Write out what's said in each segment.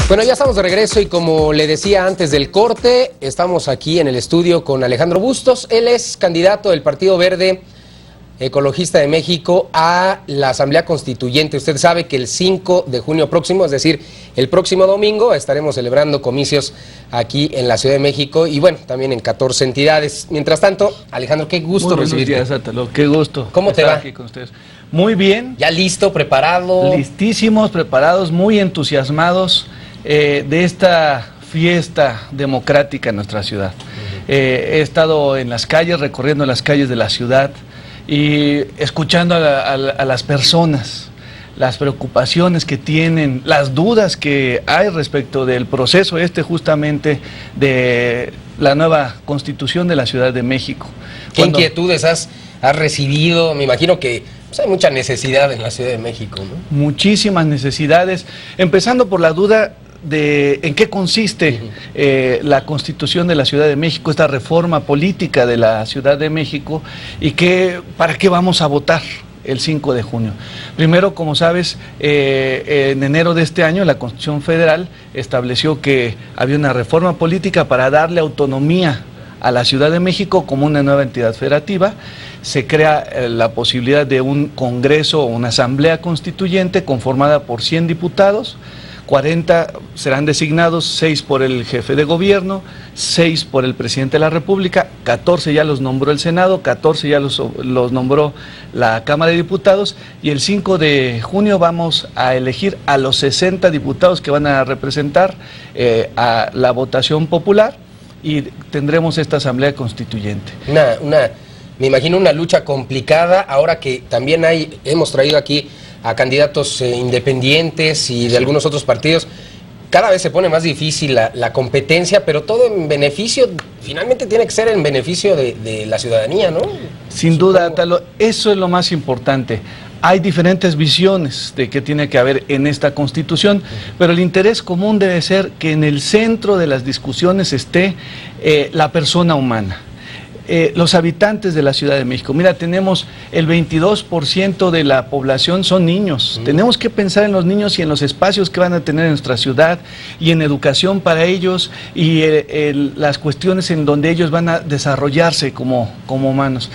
Bueno, ya estamos de regreso y como le decía antes del corte, estamos aquí en el estudio con Alejandro Bustos. Él es candidato del Partido Verde Ecologista de México a la Asamblea Constituyente. Usted sabe que el 5 de junio próximo, es decir, el próximo domingo, estaremos celebrando comicios aquí en la Ciudad de México y bueno, también en 14 entidades. Mientras tanto, Alejandro, qué gusto recibirte. Buenos días, Átalo, qué gusto. ¿Cómo te va? Aquí con ustedes. Muy bien. ¿Ya listo, preparado? Listísimos, preparados, muy entusiasmados de esta fiesta democrática en nuestra ciudad. He estado en las calles, recorriendo las calles de la ciudad y escuchando a las personas, las preocupaciones que tienen, las dudas que hay respecto del proceso justamente de la nueva Constitución de la Ciudad de México. ¿Qué inquietudes has recibido? Me imagino que pues, hay mucha necesidad en la Ciudad de México, ¿no? Muchísimas necesidades, empezando por la duda de en qué consiste la Constitución de la Ciudad de México, esta reforma política de la Ciudad de México y para qué vamos a votar el 5 de junio. Primero, como sabes, en enero de este año la Constitución Federal estableció que había una reforma política para darle autonomía a la Ciudad de México como una nueva entidad federativa. Se crea la posibilidad de un Congreso o una Asamblea Constituyente conformada por 100 diputados, 40 serán designados, 6 por el jefe de gobierno, 6 por el presidente de la República, 14 ya los nombró el Senado, 14 ya los nombró la Cámara de Diputados y el 5 de junio vamos a elegir a los 60 diputados que van a representar a la votación popular y tendremos esta Asamblea Constituyente. Me imagino una lucha complicada, ahora que también hemos traído aquí a candidatos independientes y de algunos otros partidos. Cada vez se pone más difícil la competencia, pero todo en beneficio, finalmente tiene que ser en beneficio de la ciudadanía, ¿no? Sin duda, Talo, eso es lo más importante. Hay diferentes visiones de qué tiene que haber en esta Constitución, pero el interés común debe ser que en el centro de las discusiones esté la persona humana. Los habitantes de la Ciudad de México. Mira, tenemos el 22% de la población son niños. Tenemos que pensar en los niños y en los espacios que van a tener en nuestra ciudad y en educación para ellos y las cuestiones en donde ellos van a desarrollarse como humanos.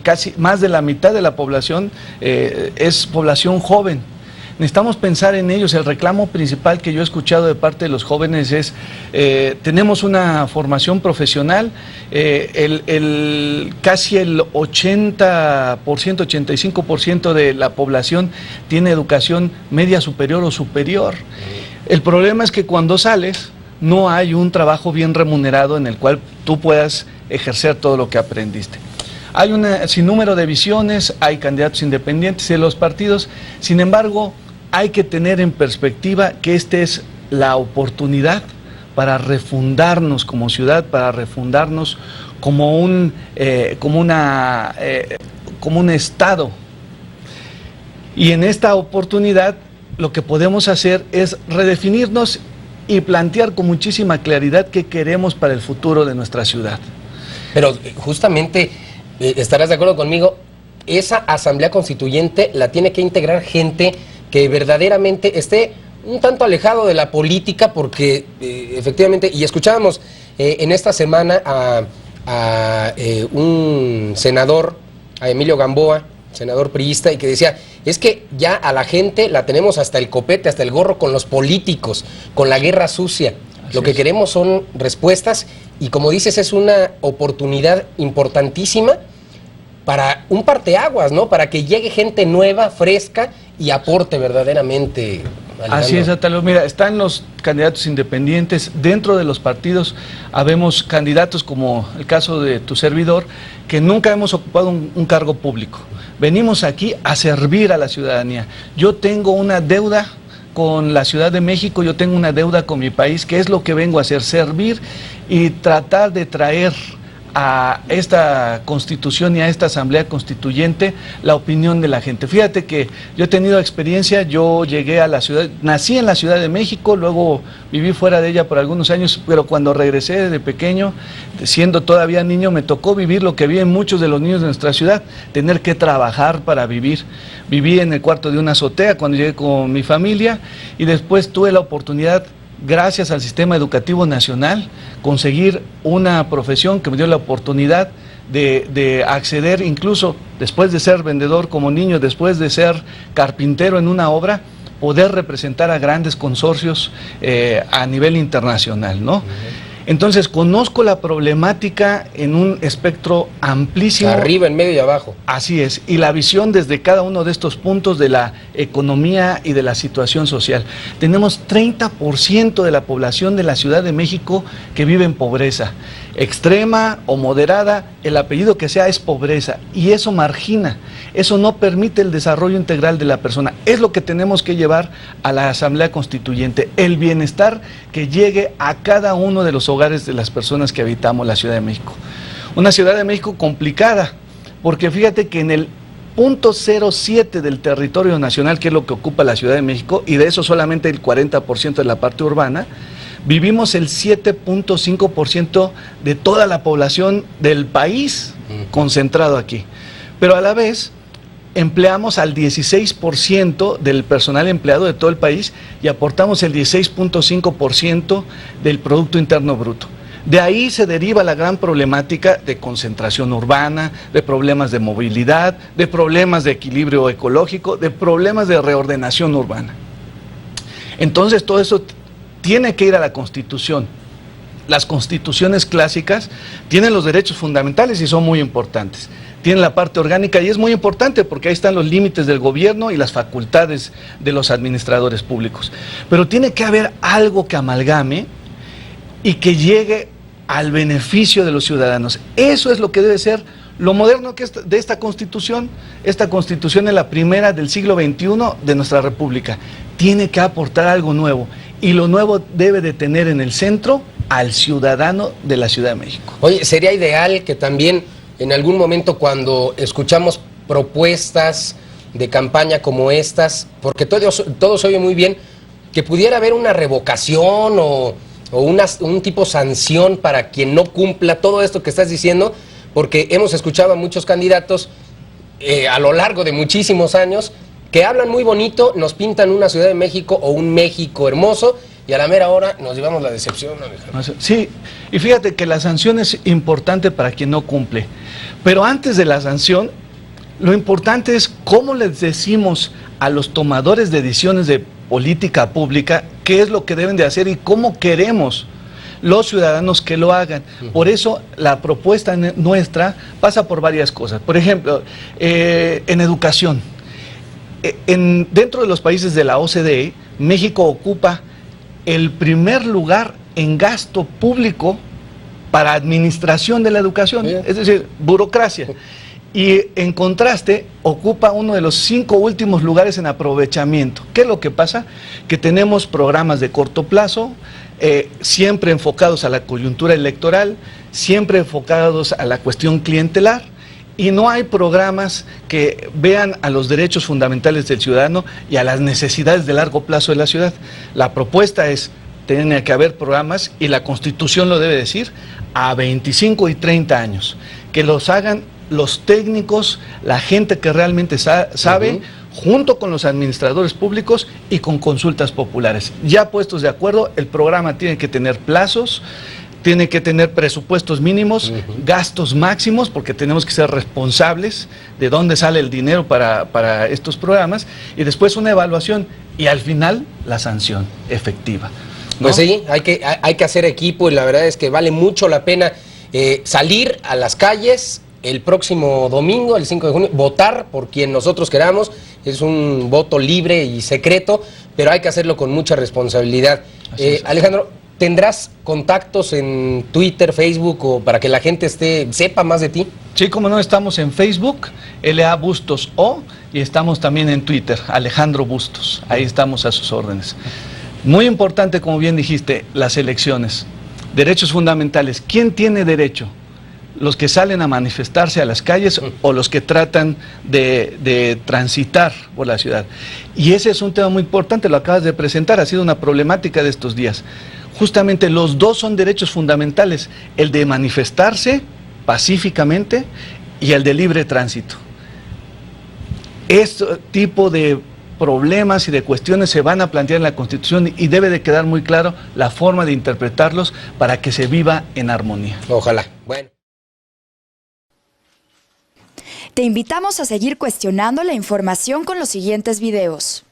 Casi más de la mitad de la población es población joven. Necesitamos pensar en ellos. El reclamo principal que yo he escuchado de parte de los jóvenes es, tenemos una formación profesional, casi el 80%, 85% de la población tiene educación media superior o superior. El problema es que cuando sales no hay un trabajo bien remunerado en el cual tú puedas ejercer todo lo que aprendiste. Hay un sinnúmero de visiones, hay candidatos independientes de los partidos, sin embargo, hay que tener en perspectiva que esta es la oportunidad para refundarnos como ciudad, para refundarnos como un Estado. Y en esta oportunidad lo que podemos hacer es redefinirnos y plantear con muchísima claridad qué queremos para el futuro de nuestra ciudad. Pero justamente, estarás de acuerdo conmigo, esa Asamblea Constituyente la tiene que integrar gente que verdaderamente esté un tanto alejado de la política, porque efectivamente, y escuchábamos en esta semana a un senador, a Emilio Gamboa, senador priista, y que decía, es que ya a la gente la tenemos hasta el copete, hasta el gorro con los políticos, con la guerra sucia. Lo que queremos son respuestas y, como dices, es una oportunidad importantísima para un parteaguas, ¿no? Para que llegue gente nueva, fresca y aporte verdaderamente. Alejandro. Así es, Atalo. Mira, están los candidatos independientes. Dentro de los partidos habemos candidatos como el caso de tu servidor, que nunca hemos ocupado un cargo público. Venimos aquí a servir a la ciudadanía. Yo tengo una deuda con la Ciudad de México, yo tengo una deuda con mi país, que es lo que vengo a hacer, servir y tratar de traer a esta constitución y a esta asamblea constituyente la opinión de la gente. Fíjate que yo he tenido experiencia, yo llegué a la ciudad, nací en la Ciudad de México, luego viví fuera de ella por algunos años, pero cuando regresé de pequeño, siendo todavía niño, me tocó vivir lo que viven muchos de los niños de nuestra ciudad, tener que trabajar para vivir. Viví en el cuarto de una azotea cuando llegué con mi familia y después tuve la oportunidad, gracias al sistema educativo nacional, conseguir una profesión que me dio la oportunidad de acceder, incluso después de ser vendedor como niño, después de ser carpintero en una obra, poder representar a grandes consorcios a nivel internacional, ¿no? Entonces, conozco la problemática en un espectro amplísimo. Arriba, en medio y abajo. Así es, y la visión desde cada uno de estos puntos de la economía y de la situación social. Tenemos 30% de la población de la Ciudad de México que vive en pobreza, extrema o moderada, el apellido que sea es pobreza, y eso margina, eso no permite el desarrollo integral de la persona. Es lo que tenemos que llevar a la Asamblea Constituyente, el bienestar que llegue a cada uno de los hogares de las personas que habitamos la Ciudad de México. Una Ciudad de México complicada, porque fíjate que en el 0.07 del territorio nacional, que es lo que ocupa la Ciudad de México, y de eso solamente el 40% de la parte urbana, vivimos el 7.5% de toda la población del país concentrado aquí. Pero a la vez empleamos al 16% del personal empleado de todo el país y aportamos el 16.5% del Producto Interno Bruto. De ahí se deriva la gran problemática de concentración urbana, de problemas de movilidad, de problemas de equilibrio ecológico, de problemas de reordenación urbana. Entonces todo eso tiene que ir a la Constitución. Las constituciones clásicas tienen los derechos fundamentales y son muy importantes. Tienen la parte orgánica y es muy importante porque ahí están los límites del gobierno y las facultades de los administradores públicos. Pero tiene que haber algo que amalgame y que llegue al beneficio de los ciudadanos. Eso es lo que debe ser lo moderno que es de esta Constitución. Esta Constitución es la primera del siglo XXI de nuestra República. Tiene que aportar algo nuevo. Y lo nuevo debe de tener en el centro al ciudadano de la Ciudad de México. Oye, sería ideal que también en algún momento cuando escuchamos propuestas de campaña como estas, porque todo se oye muy bien, que pudiera haber una revocación o un tipo sanción para quien no cumpla todo esto que estás diciendo, porque hemos escuchado a muchos candidatos a lo largo de muchísimos años que hablan muy bonito, nos pintan una Ciudad de México o un México hermoso, y a la mera hora nos llevamos la decepción, Alejandro. Sí, y fíjate que la sanción es importante para quien no cumple, pero antes de la sanción, lo importante es cómo les decimos a los tomadores de decisiones de política pública qué es lo que deben de hacer y cómo queremos los ciudadanos que lo hagan. Por eso la propuesta nuestra pasa por varias cosas. Por ejemplo, en educación. Dentro de los países de la OCDE, México ocupa el primer lugar en gasto público para administración de la educación, es decir, burocracia. Y en contraste, ocupa uno de los 5 últimos lugares en aprovechamiento. ¿Qué es lo que pasa? Que tenemos programas de corto plazo, siempre enfocados a la coyuntura electoral, siempre enfocados a la cuestión clientelar, y no hay programas que vean a los derechos fundamentales del ciudadano y a las necesidades de largo plazo de la ciudad. La propuesta es, tiene que haber programas, y la Constitución lo debe decir, a 25 y 30 años, que los hagan los técnicos, la gente que realmente sabe, junto con los administradores públicos y con consultas populares. Ya puestos de acuerdo, el programa tiene que tener plazos, tiene que tener presupuestos mínimos, gastos máximos, porque tenemos que ser responsables de dónde sale el dinero para estos programas, y después una evaluación, y al final la sanción efectiva, ¿no? Pues sí, hay que hacer equipo, y la verdad es que vale mucho la pena salir a las calles el próximo domingo, el 5 de junio, votar por quien nosotros queramos. Es un voto libre y secreto, pero hay que hacerlo con mucha responsabilidad. Alejandro, ¿tendrás contactos en Twitter, Facebook, o para que la gente sepa más de ti? Sí, como no, estamos en Facebook, LA Bustos O, y estamos también en Twitter, Alejandro Bustos. Ahí estamos a sus órdenes. Muy importante, como bien dijiste, las elecciones. Derechos fundamentales. ¿Quién tiene derecho? los que salen a manifestarse a las calles o los que tratan de transitar por la ciudad. Y ese es un tema muy importante, lo acabas de presentar, ha sido una problemática de estos días. Justamente los dos son derechos fundamentales, el de manifestarse pacíficamente y el de libre tránsito. Este tipo de problemas y de cuestiones se van a plantear en la Constitución y debe de quedar muy claro la forma de interpretarlos para que se viva en armonía. Ojalá. Bueno. Te invitamos a seguir cuestionando la información con los siguientes videos.